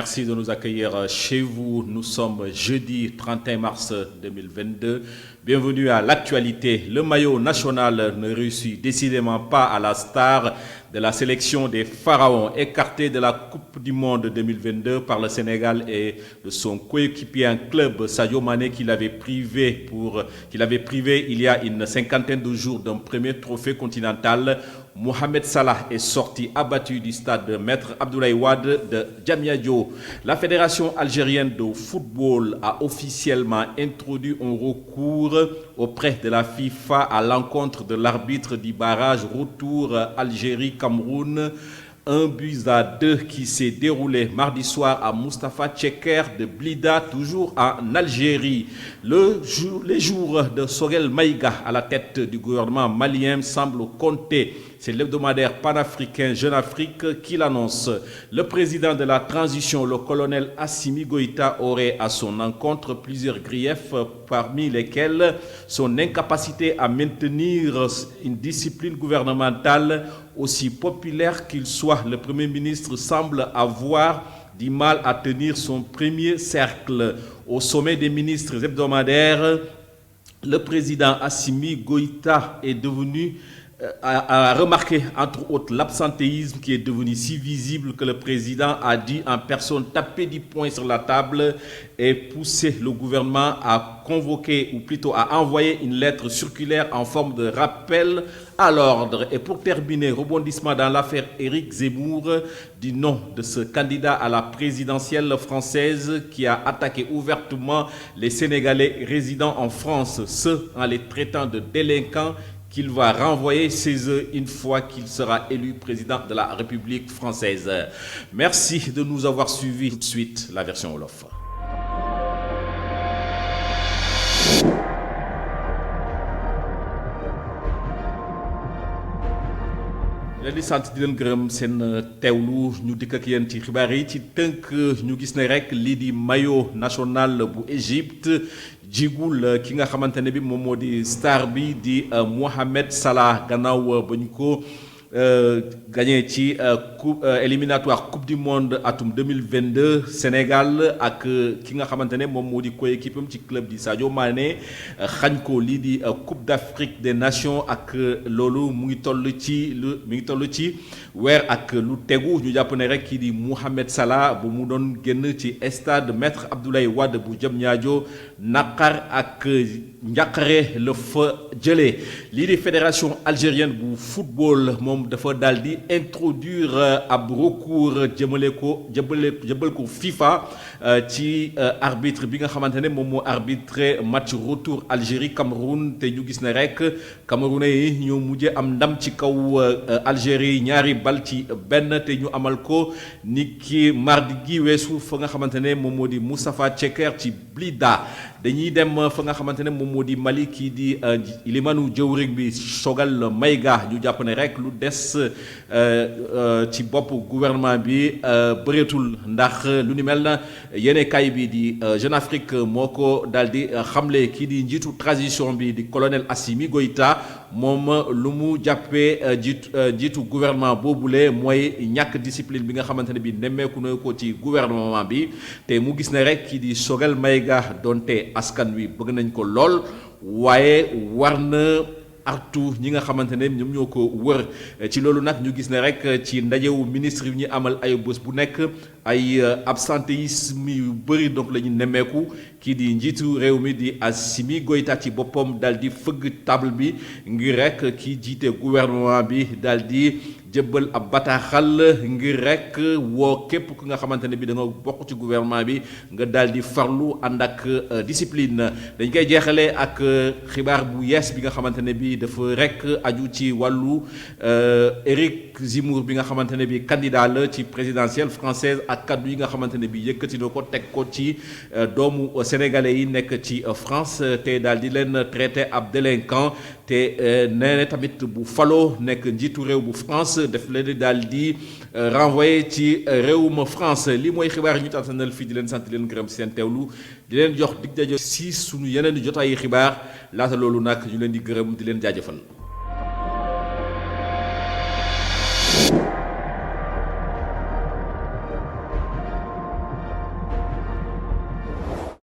Merci de nous accueillir chez vous. Nous sommes jeudi 31 mars 2022. Bienvenue à l'actualité. Le maillot national ne réussit décidément pas à la star de la sélection des Pharaons, écarté de la Coupe du Monde 2022 par le Sénégal et de son coéquipier en club, Sadio Mané, qu'il avait privé il y a une cinquantaine de jours d'un premier trophée continental. Mohamed Salah est sorti abattu du stade Maître Abdoulaye Wade de Diamniadio. La Fédération algérienne de football a officiellement introduit un recours auprès de la FIFA à l'encontre de l'arbitre du barrage retour Algérie-Cameroun. 1-2 qui s'est déroulé mardi soir à Mustapha Tcheker de Blida, toujours en Algérie. Les jours de Sogel Maïga à la tête du gouvernement malien semblent compter. C'est l'hebdomadaire panafricain Jeune Afrique qui l'annonce. Le président de la transition, le colonel Assimi Goïta, aurait à son encontre plusieurs griefs, parmi lesquels son incapacité à maintenir une discipline gouvernementale. Aussi populaire qu'il soit, le Premier ministre semble avoir du mal à tenir son premier cercle. Au sommet des ministres hebdomadaires, le président Assimi Goïta est devenu a remarqué entre autres l'absentéisme qui est devenu si visible que le président a dû en personne taper du poing sur la table et pousser le gouvernement à convoquer ou plutôt à envoyer une lettre circulaire en forme de rappel à l'ordre. Et pour terminer, rebondissement dans l'affaire Éric Zemmour du nom de ce candidat à la présidentielle française qui a attaqué ouvertement les Sénégalais résidant en France, ce en les traitant de délinquants qu'il va renvoyer chez eux une fois qu'il sera élu président de la République française. Merci de nous avoir suivis. Tout de suite, la version Wolof. leen di sant di leen gërëm seen teewlu ñu dikk ak yéen ci xibaar yi ci tënk ñu gis ne rek lii di maillot national bu Égypte jigul ki nga xamante ne bi moom moo di star bi di Mohamed Salah gannaaw ba ñu ko gagné ci éliminatoire coupe du monde atum 2022 Sénégal ak ki nga xamante ne moom moo di coéquipe am ci club di Sadio Mané xañ ko lii di coupe d'Afrique des nations ak loolu mu ngi toll ci weer ak lu tegu ñu jàpp ne rek kii di Mohamed Salah bu mu doon génn ci stade Maître Abdoulaye Wade bu Diamniadio naqar ak njàqare la fa jëlee lii di fédération algérienne bu football moom dafa daal di introduire ab recours jëbal ko FIFA ci arbitre bi nga xamante ne moom moo arbitré match retour Algérie Cameroun te ñu gis ne rek Camerounais yi ñoo mujjee am ndam ci kaw Algérie ñaari bal ci benn te ñu amal ko ni ki mardi gi weesu fa nga xamante ne moom moo di Moustapha Tcheker ci Blida. dañuy dem fa nga xamante ne moom moo di Mali kii di Ilimanu jëwriñ bi Sogel Maïga ñu jàpp ne rek lu des ci bopp gouvernement bi bëreetul ndax lu ni mel na yéene kay bi di Jeune Afrique moo ko daal di xamle kii di njiitu transition bi di colonel Assimi Goïta moom lu mu jàppee jiitu gouvernement boobule mooy ñàkk discipline bi nga xamante ne bi nemmeeku na ko ci gouvernement bi te mu gis ne rek kii di Sogel Maïga donte askan wi bëgg nañ ko lool waaye war na artu ñi nga xamante ne ñoom ñoo ko wër ci loolu nag ñu gis ne rek ci ndajewu ministre yi ñu amal ay bés bu nekk ay absentéisme yu bëri donc la ñu nemmeeku kii di njiitu réew mi di Assimi Goïta ci boppam daal di fëgg table bi ngir rek kii jiite gouvernement bi daal di jëbbal ab bataaxal ngir rek woo képp ku nga xamante ne bi da nga bokk ci gouvernement bi nga daal di farlu ànd ak discipline. dañ koy jeexalee ak xibaar bu yees bi nga xamante ne bi dafa rek aju ci wàllu Éric Zemmour bi nga xamante ne bi candidat la ci présidentielle française ak kaddu yi nga xamante ne bi yëkkati na ko teg ko ci doomu sénégalais yi nekk ci France te daal di leen traité ab délinquant te nee na tamit bu faloo nekk njiitu réew bu France def leen daal di renvoyé ci réewum France li mooy xibaar yi ñu tàntanal fii di leen sant leen gërëm seen teewlu di leen jox dig daje si sunu yeneen jotaayu xibaar laata loolu nag ñu leen di gërëm di leen jaajëfal.